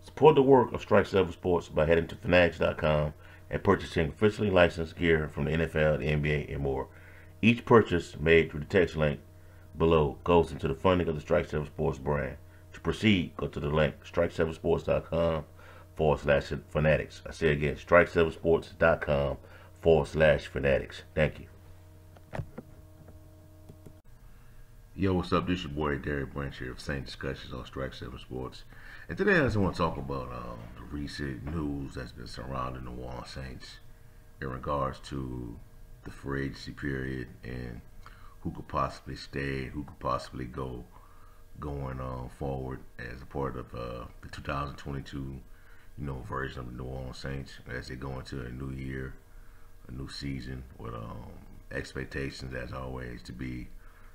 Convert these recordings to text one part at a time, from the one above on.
Support the work of Strike 7 Sports by heading to fanatics.com and purchasing officially licensed gear from the NFL, the NBA, and more. Each purchase made through the text link below goes into the funding of the Strike 7 Sports brand. To proceed, go to the link strike7sports.com/fanatics. I say again, strike7sports.com/fanatics. Thank you. Yo, what's up? This your boy Derek Branch here of Same Discussions on Strike 7 Sports. And today I just want to talk about the recent news that's been surrounding the New Orleans Saints in regards to the free agency period and who could possibly stay, who could possibly go going forward as a part of the 2022 version of the New Orleans Saints as they go into a new year, a new season with expectations as always to be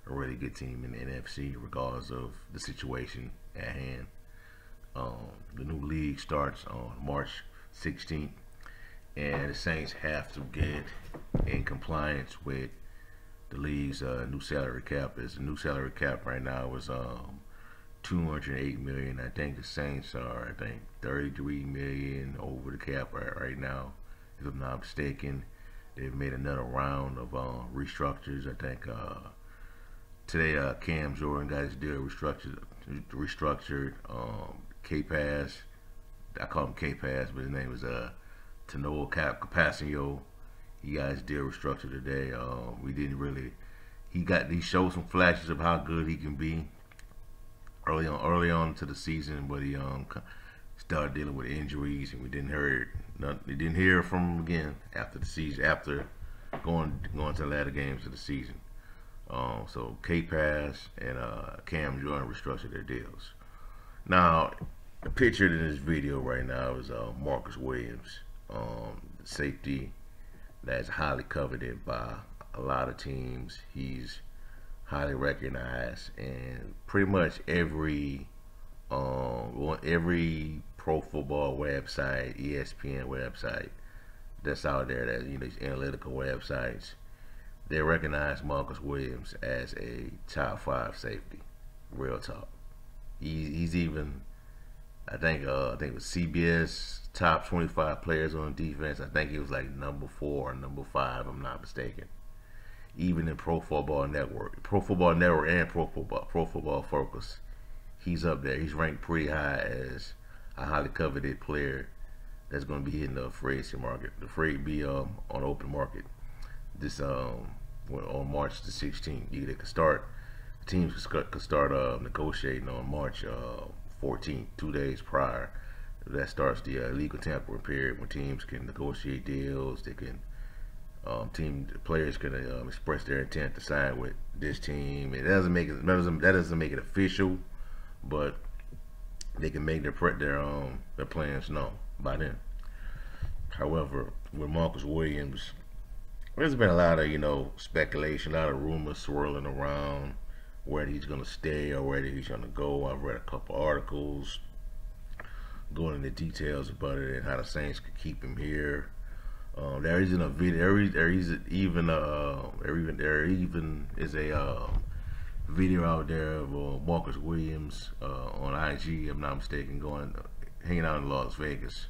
a really good team in the NFC regardless of the situation at hand. The new league starts on March 16th, and the Saints have to get in compliance with the league's new salary cap. The new salary cap right now is $208 million. I think the Saints are $33 million over the cap right now, if I'm not mistaken. They've made another round of restructures. I think today Cam Jordan got his deal restructured. K-Pass, I call him K-Pass, but his name is Tanoa Capasio. He got his deal restructured today. He showed some flashes of how good he can be early on into the season, but he started dealing with injuries, and we didn't hear from him again after the season, after going to the latter games of the season. So K-Pass and Cam Jordan restructured their deals. Now, pictured in this video right now is Marcus Williams, safety that's highly coveted by a lot of teams. He's highly recognized, and pretty much every pro football website, ESPN website that's out there, that these analytical websites, they recognize Marcus Williams as a top 5 safety. Real talk. He's even, I think it was CBS top 25 players on defense. I think he was like number 4 or number 5, if I'm not mistaken. Even in Pro Football Network and Pro Football Focus, he's up there. He's ranked pretty high as a highly coveted player that's going to be hitting the free agency market. The free be on open market this on March the 16th. Either could start. Teams could start negotiating on March 14th, 2 days prior. That starts the legal tampering period when teams can negotiate deals. They can players can express their intent to sign with this team. It doesn't make it official, but they can make their plans known by then. However, with Marcus Williams, there's been a lot of speculation, a lot of rumors swirling around whether he's going to stay or whether he's going to go. I've read a couple articles going into details about it and how the Saints could keep him here. There even is a video out there of Marcus Williams on IG, if I'm not mistaken, hanging out in Las Vegas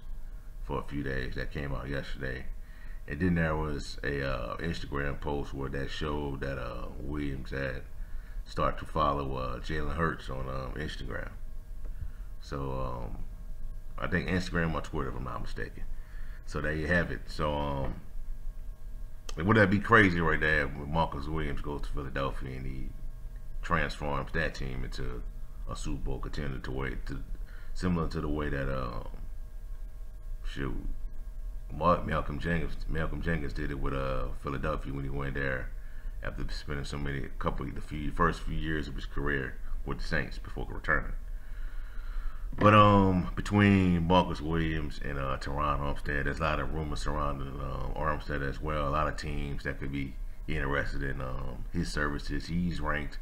for a few days. That came out yesterday. And then there was a Instagram post where that showed that Williams had started to follow Jalen Hurts on Instagram. So I think Instagram or Twitter, if I'm not mistaken. So there you have it. So would that be crazy right there when Marcus Williams goes to Philadelphia and he transforms that team into a Super Bowl contender, similar to the way that Malcolm Jenkins did it with Philadelphia when he went there after spending the first few years of his career with the Saints before returning. But between Marcus Williams and Tyrone Matthew, there's a lot of rumors surrounding Armstead as well. A lot of teams that could be interested in his services. He's ranked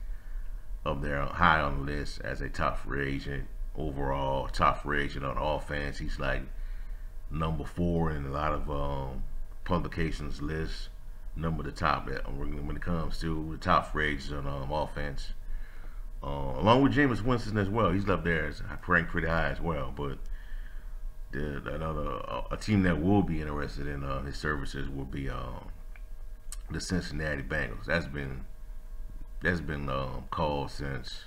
up there high on the list as a top free agent overall, top free agent on offense. He's like number 4 in a lot of publications lists. Number the top when it comes to the top free agents on offense. Along with Jameis Winston as well. He's up there ranked pretty high as well. But a team that will be interested in his services will be the Cincinnati Bengals. That's been called since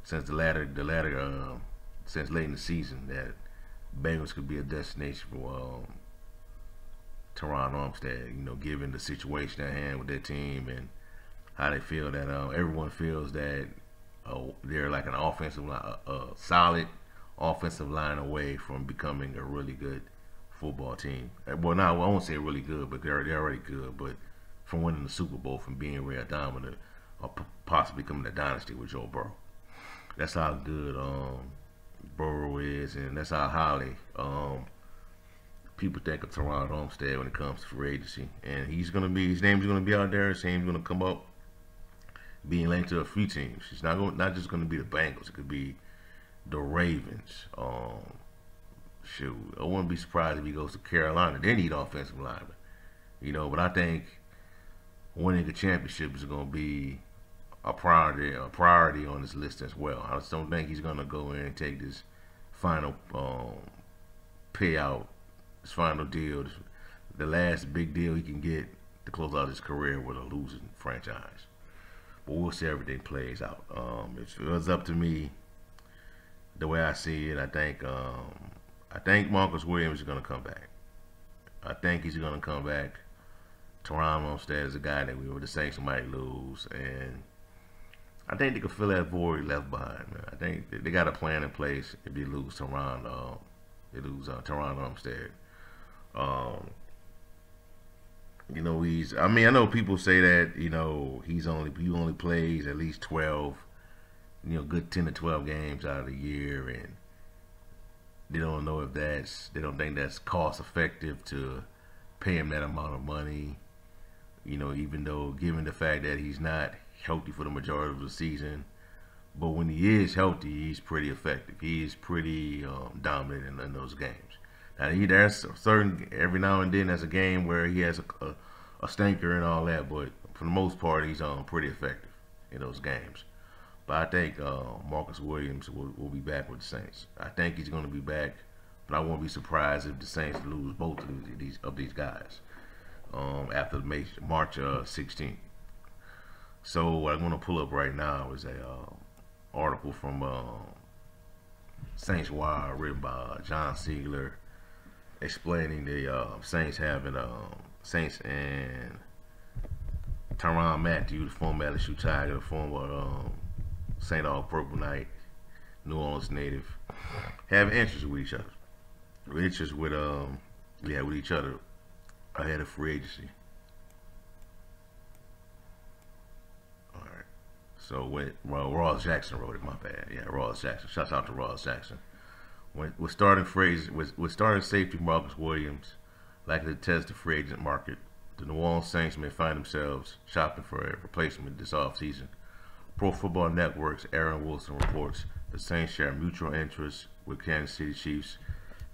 since late in the season that Bengals could be a destination for Tyrone Matthew. Given the situation at hand with their team and how they feel that everyone feels that they're like an offensive line, a solid offensive line away from becoming a really good football team. Well, I won't say really good, but they're already good. But from winning the Super Bowl, from being real dominant, or possibly becoming a dynasty with Joe Burrow. That's how good Burrow is, and that's how highly people think of Tyrone Matthew when it comes to free agency. And his name's gonna be out there. His name's gonna come up, being linked to a few teams. It's not just gonna be the Bengals. It could be the Ravens. Shoot, I wouldn't be surprised if he goes to Carolina. They need offensive linemen, But I think winning a championship is going to be a priority on this list as well. I just don't think he's going to go in and take this final payout, this final deal, the last big deal he can get to close out his career with a losing franchise. But we'll see how everything plays out. If it was up to me, the way I see it, I think Marcus Williams is going to come back. I think he's going to come back. Tyrone Matthew is a guy that we were the Saints might lose, and I think they can fill that void left behind. Man. I think they got a plan in place if they lose Tyrone Matthew. I know people say that he only plays at least 12, good 10 to 12 games out of the year, and they don't know if they don't think that's cost effective to pay him that amount of money. Even though given the fact that he's not healthy for the majority of the season, but when he is healthy, he's pretty effective. He's pretty dominant in those games. Now there's every now and then there's a game where he has a stinker and all that, but for the most part, he's pretty effective in those games. But I think Marcus Williams will be back with the Saints. I think he's going to be back, but I won't be surprised if the Saints lose both of these guys after March 16th. So what I'm going to pull up right now is a article from Saints Wire written by John Siegler, explaining the Saints having Saints and Tyrone Matthew, the former LSU Tiger, the former St. Aug Purple Knight, New Orleans native, have interest with each other. With each other ahead of free agency. Alright. So Ross Jackson wrote it, my bad. Yeah, Ross Jackson. Shouts out to Ross Jackson. With starting safety Marcus Williams likely to test the free agent market, the New Orleans Saints may find themselves shopping for a replacement this offseason. Pro Football Network's Aaron Wilson reports the Saints share mutual interests with Kansas City Chiefs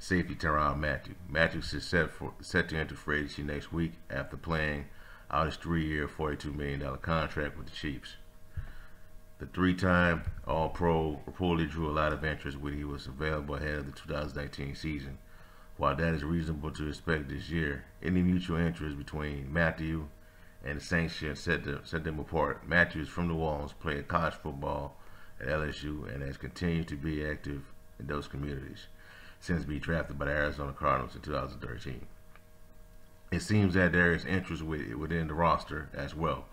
safety Tyrone Matthew. Matthew is set to enter free agency next week after playing out his 3-year, $42 million contract with the Chiefs. The three-time All-Pro reportedly drew a lot of interest when he was available ahead of the 2019 season. While that is reasonable to expect this year, any mutual interest between Matthew and the Saints should set them apart. Matthew is from New Orleans, played college football at LSU, and has continued to be active in those communities since being drafted by the Arizona Cardinals in 2013. It seems that there is interest within the roster as well.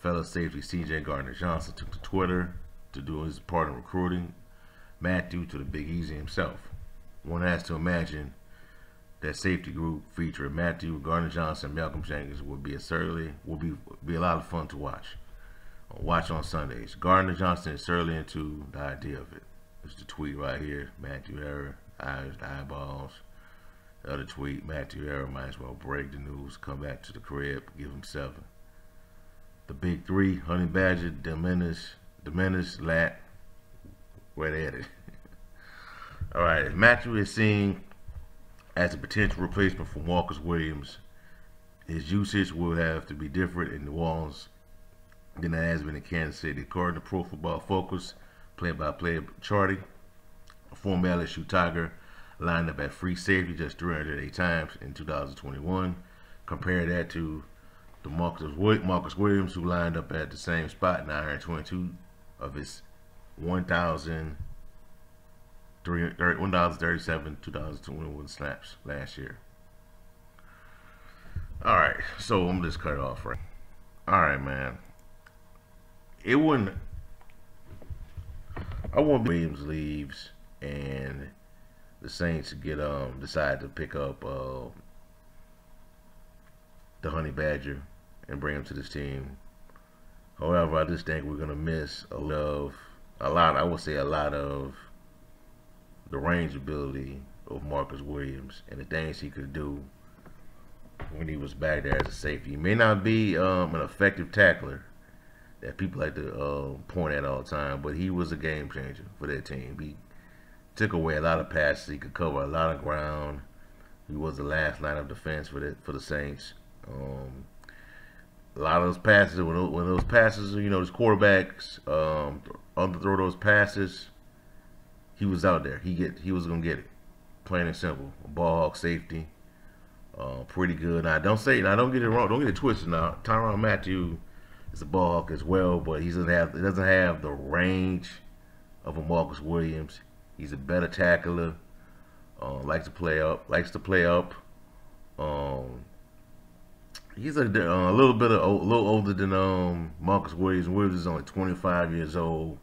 Fellow safety C.J. Gardner-Johnson took to Twitter to do his part in recruiting Matthew to the Big Easy himself. One has to imagine that safety group featuring Matthew, Gardner-Johnson, and Malcolm Jenkins will be a lot of fun to watch. Watch on Sundays. Gardner-Johnson is certainly into the idea of it. There's the tweet right here. Matthew Error, eyes, the eyeballs. The other tweet, Matthew Error might as well break the news, come back to the crib, give him 7. The big 3, Honey Badger, Dominus, Lat, where they at it. Alright, if Matthew is seen as a potential replacement for Marcus Williams, his usage will have to be different in New Orleans than it has been in Kansas City. According to Pro Football Focus, play-by-play Charty, a former LSU Tiger, lined up at free safety just 308 times in 2021. Compare that to the Marcus Williams, who lined up at the same spot, 922 of his 1,037 2021 snaps last year. All right, so I'm just cut it off, right? All right, man. It wouldn't. I want Williams leaves and the Saints get decide to pick up the Honey Badger and bring him to this team. However, I just think we're gonna miss a lot. I would say a lot of the range ability of Marcus Williams and the things he could do when he was back there as a safety. He may not be an effective tackler that people like to point at all the time, but he was a game changer for that team. He took away a lot of passes. He could cover a lot of ground. He was the last line of defense for the Saints. A lot of those passes, when those passes, you know, those quarterbacks underthrow those passes, he was out there. He was gonna get it, plain and simple. A ball hawk safety, pretty good. Now don't get it wrong. Don't get it twisted. Now Tyrone Matthew is a ball hawk as well, but he doesn't have the range of a Marcus Williams. He's a better tackler. Likes to play up. He's a little older than Marcus Williams. Williams is only 25 years old.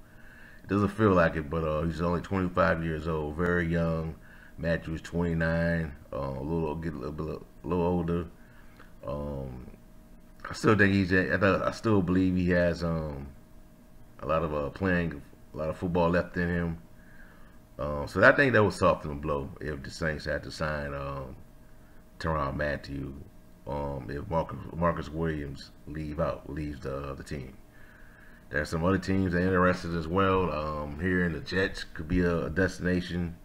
It doesn't feel like it, but he's only 25 years old, very young. Matthew is 29, a little older. I still think I still believe he has a lot of a lot of football left in him. So I think that would soften the blow if the Saints had to sign Tyrone Matthew. If Marcus Williams leaves the team. There are some other teams that are interested as well. Here in the Jets could be a destination,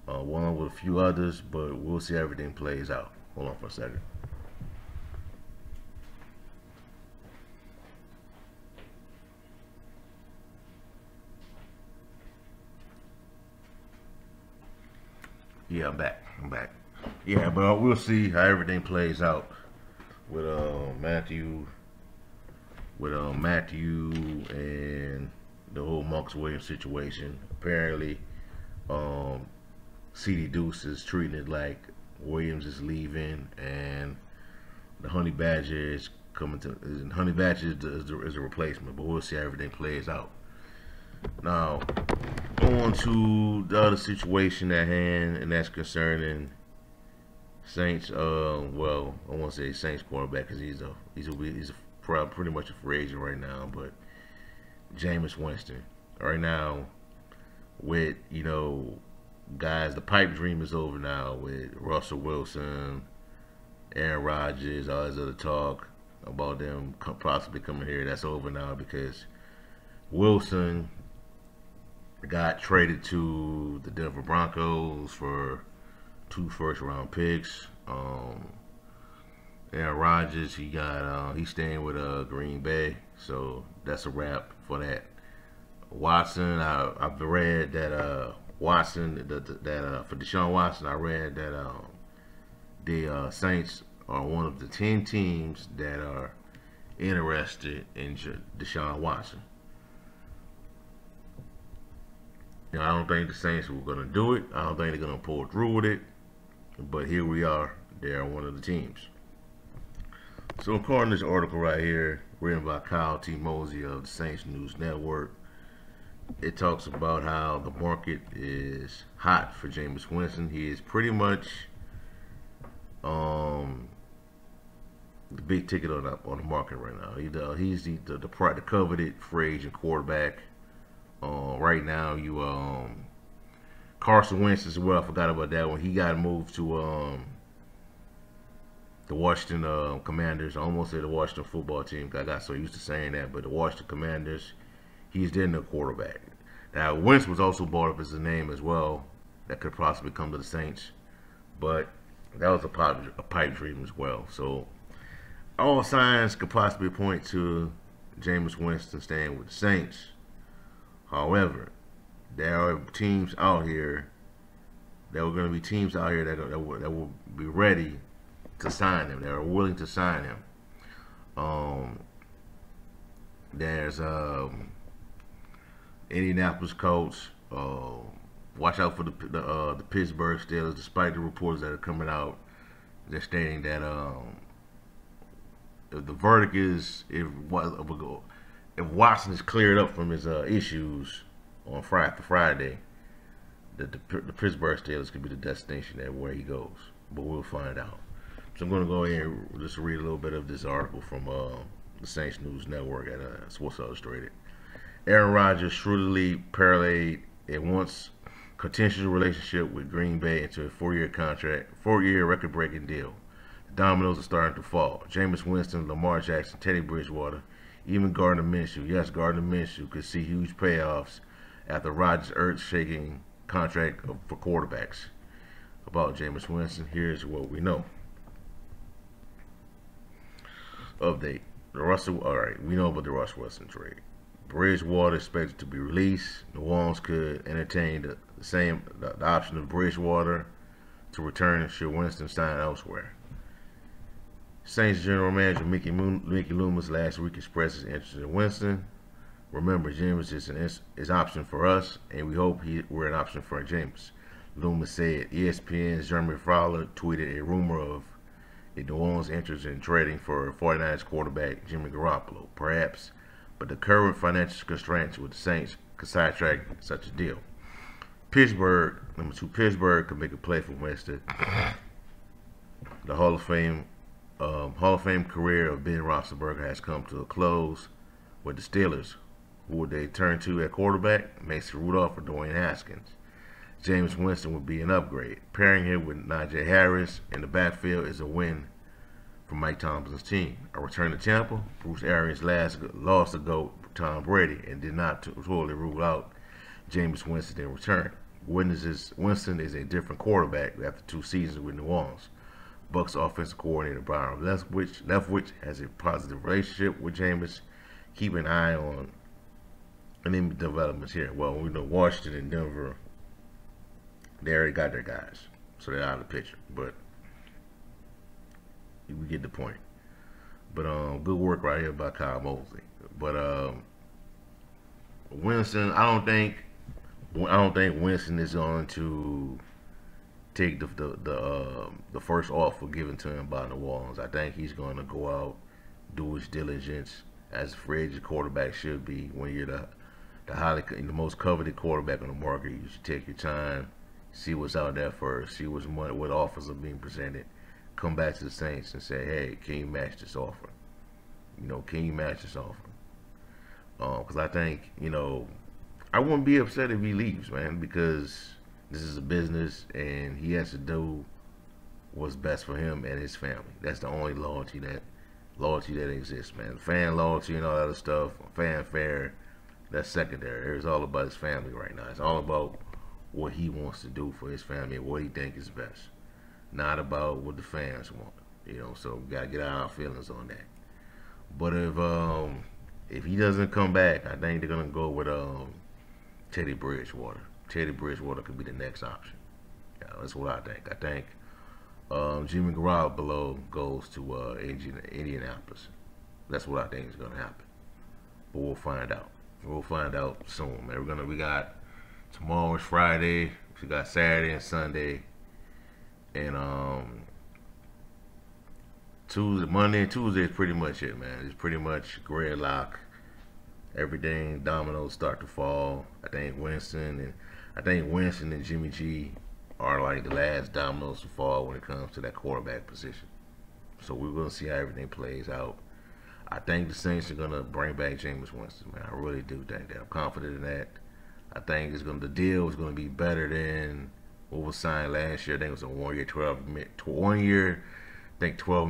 one with a few others, but we'll see how everything plays out. Hold on for a second. Yeah, I'm back. Yeah, but we'll see how everything plays out with Matthew and the whole Marcus Williams situation. Apparently, CD Deuce is treating it like Williams is leaving and the Honey Badger is coming to. Honey Badger is a replacement, but we'll see how everything plays out. Now, on to the other situation at hand, and that's concerning Saints. Well, I won't say Saints quarterback because he's pretty much a free agent right now. But Jameis Winston, right now, with guys, the pipe dream is over now with Russell Wilson, Aaron Rodgers, all this other talk about them possibly coming here. That's over now because Wilson got traded to the Denver Broncos for 2 first-round picks. Aaron Rodgers, he's staying with Green Bay, so that's a wrap for that. Watson, I've read that Watson, for Deshaun Watson, I read that the Saints are one of the 10 teams that are interested in Deshaun Watson. I don't think the Saints were going to do it. I don't think they're going to pull through with it. But here we are. They're one of the teams. So according to this article right here, written by Kyle T. Mosey of the Saints News Network, it talks about how the market is hot for Jameis Winston. He is pretty much the big ticket on the market right now. He's the coveted free agent quarterback. Right now, Carson Wentz as well. I forgot about that one. He got moved to the Washington Commanders. I almost said the Washington football team. I got so used to saying that, but the Washington Commanders. He's their new quarterback. Now Wentz was also brought up as a name as well that could possibly come to the Saints, but that was a pipe dream as well. So all signs could possibly point to Jameis Winston staying with the Saints. However, there are teams out here there were going to be teams out here that will be ready to sign him. That are willing to sign him. There's Indianapolis coach. Watch out for the Pittsburgh Steelers. Despite the reports that are coming out, they're stating that if the verdict is if Watson is cleared up from his issues on Friday, that the Pittsburgh Steelers could be the destination that where he goes. But we'll find out. So I'm going to go ahead and just read a little bit of this article from the Saints News Network at Sports Illustrated. Aaron Rodgers shrewdly parlayed a once contentious relationship with Green Bay into a 4-year record-breaking deal. The dominoes are starting to fall. Jameis Winston, Lamar Jackson, Teddy Bridgewater, even Gardner Minshew. Yes, Gardner Minshew could see huge payoffs after Rodgers' earth-shaking contract for quarterbacks. About Jameis Winston, here's what we know. Update. We know about the Russ Wilson trade. Bridgewater expected to be released. New Orleans could entertain the option of Bridgewater to return should Winston sign elsewhere. Saints general manager Mickey Loomis last week expressed his interest in Winston. Remember, Jameis is an option for us, and we hope we're an option for Jameis. Loomis said. ESPN's Jeremy Fowler tweeted a rumor of a New Orleans interest in trading for 49ers quarterback Jimmy Garoppolo, perhaps, but the current financial constraints with the Saints could sidetrack such a deal. Number 2, Pittsburgh could make a play for Winston. The Hall of Fame career of Ben Roethlisberger has come to a close with the Steelers. Who would they turn to at quarterback? Mason Rudolph or Dwayne Haskins? Jameis Winston would be an upgrade. Pairing him with Najee Harris in the backfield is a win for Mike Tomlin's team. A return to Tampa, Bruce Arians lost the GOAT Tom Brady and did not totally rule out Jameis Winston in return. Winston is a different quarterback after 2 seasons with New Orleans. Bucs offensive coordinator Byron Leftwich has a positive relationship with Jameis. Keep an eye on any developments here. Well, we know Washington and Denver, they already got their guys, so they're out of the picture. But we get the point. But good work right here by Kyle Mosley. But Winston, I don't think Winston is going to take the first offer given to him by New Orleans. I think he's going to go out, do his diligence as a free agent quarterback should be. When you're the most coveted quarterback on the market, you should take your time, see what's out there first, see what offers are being presented. Come back to the Saints and say, hey, can you match this offer? Can you match this offer? Because I think, I wouldn't be upset if he leaves, man, because this is a business and he has to do what's best for him and his family. That's the only loyalty that exists, man. Fan loyalty and all that other stuff, fanfare, that's secondary. It's all about his family right now. It's all about what he wants to do for his family and what he thinks is best. Not about what the fans want. So we gotta get our feelings on that. But if he doesn't come back, I think they're gonna go with Teddy Bridgewater. Teddy Bridgewater could be the next option. Yeah, that's what I think. I think Jimmy Garoppolo goes to Indianapolis. That's what I think is gonna happen. But we'll find out. We'll find out soon, man. We got tomorrow is Friday. We got Saturday and Sunday, and Monday and Tuesday is pretty much it, man. It's pretty much gridlock. Everything, dominoes start to fall. I think Winston and Jimmy G are like the last dominoes to fall when it comes to that quarterback position. So we're gonna see how everything plays out. I think the Saints are gonna bring back Jameis Winston, man. I really do think that. I'm confident in that. I think the deal is gonna be better than what was signed last year. I think it was a 1 year, $12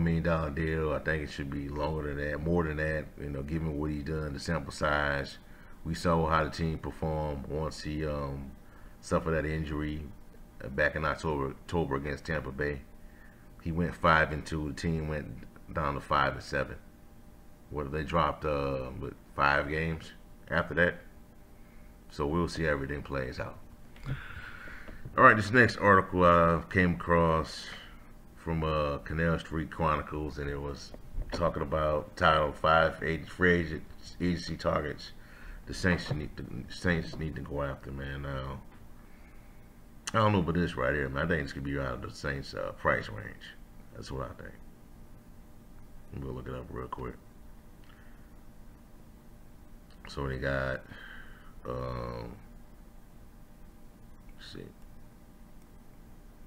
million deal. I think it should be longer than that, more than that. Given what he's done, the sample size. We saw how the team performed once he suffered that injury back in October against Tampa Bay. He went 5-2. The team went down to 5-7. They dropped 5 games after that. So we'll see how everything plays out. All right, this next article I came across from Canal Street Chronicles, and it was talking about title free agency targets the Saints need to go after, man. Now, I don't know about this right here, man. I think this could be out of the Saints' price range. That's what I think. I'm gonna look it up real quick. So they got, let's see.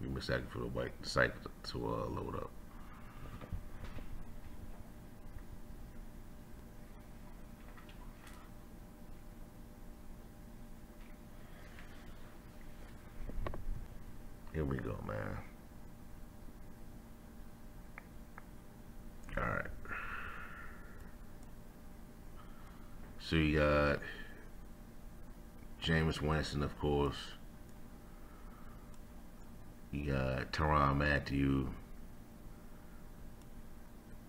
Give me a second for the site to load up. Here we go, man. All right. So you got Jameis Winston, of course. You got Tyrone Matthew,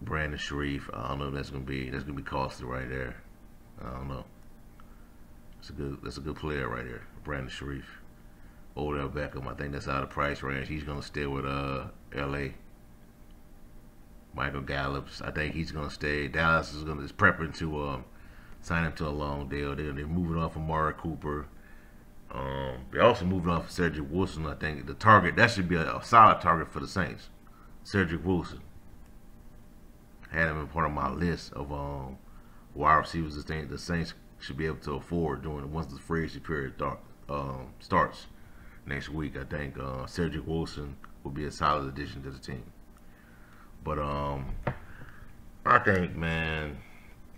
Brandon Sharif. I don't know if that's gonna be costly right there. I don't know. That's a good player right here, Brandon Sharif. Odell Beckham, I think that's out of price range. He's gonna stay with LA. Michael Gallups, I think he's gonna stay. Dallas is prepping to sign him to a long deal. They're moving off of Amari Cooper. They're also moving off of Cedric Wilson. I think the target that should be a solid target for the Saints. Cedric Wilson. I had him in part of my list of wide receivers the Saints should be able to afford once the free agency period starts next week. I think Cedric Wilson will be a solid addition to the team. But I think, man,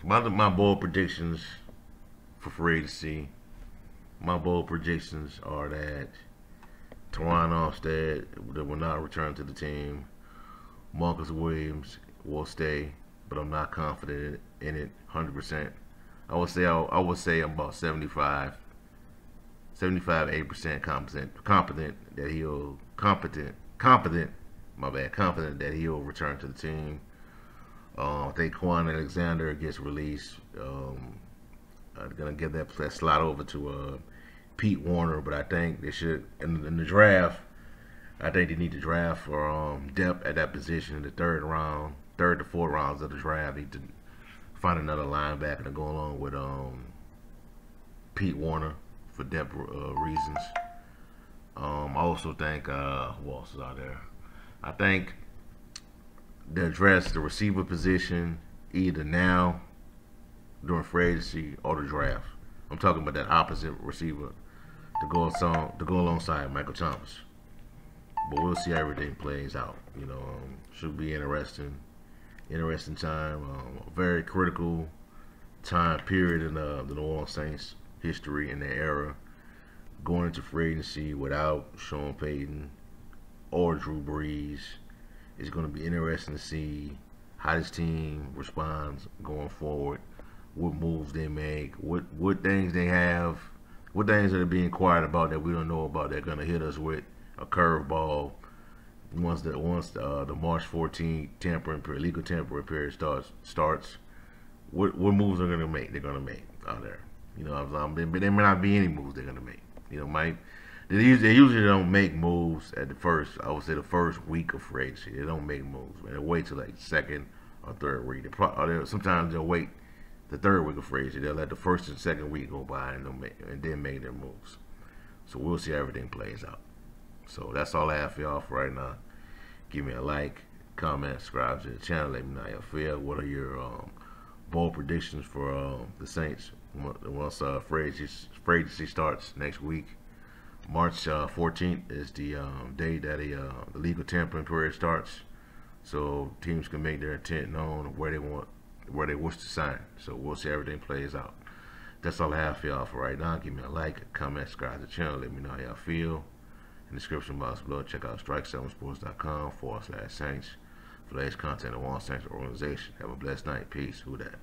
my bold predictions for free agency. My bold predictions are that Teron Armstead will not return to the team. Marcus Williams will stay, but I'm not confident in it 100%. I would say I'm about 75, 8% confident that he'll confident that he'll return to the team. I think Quan Alexander gets released. I'm gonna give that slot over to Pete Warner, but I think they should in the draft. I think they need to draft for depth at that position in the third to fourth rounds of the draft. They need to find another linebacker to go along with Pete Warner for depth reasons. I also think who else is out there? I think they address the receiver position either now during free agency or the draft. I'm talking about that opposite receiver to go alongside Michael Thomas. But we'll see how everything plays out. You know, should be interesting time. A very critical time period in the New Orleans Saints history in their era. Going into free agency without Sean Payton or Drew Brees. It's going to be interesting to see how this team responds going forward. What moves they make, what things they have, what things that are being quiet about that we don't know about. They're gonna hit us with a curveball once the March 14th legal tampering period starts. What moves they're gonna make? They're gonna make out there. You know, there may not be any moves they're gonna make. You know, they usually don't make moves at the first. I would say the first week of free agency. They don't make moves. Man. They wait till like second or third week. Sometimes they'll wait the third week of free agency. They'll let the first and second week go by and then make their moves. So we'll see how everything plays out. So that's all I have for y'all for right now. Give me a like, comment, subscribe to the channel. Let me know how you feel. What are your bold predictions for the Saints once free agency starts next week? March 14th is the day that the legal tampering period starts. So teams can make their intent known of where they wish to sign. So we'll see how everything plays out. That's all I have for y'all for right now. Give me a like, comment, subscribe to the channel. Let me know how y'all feel. In the description box below, check out strike7sports.com/Saints for latest content on Saints organization. Have a blessed night. Peace. Who that?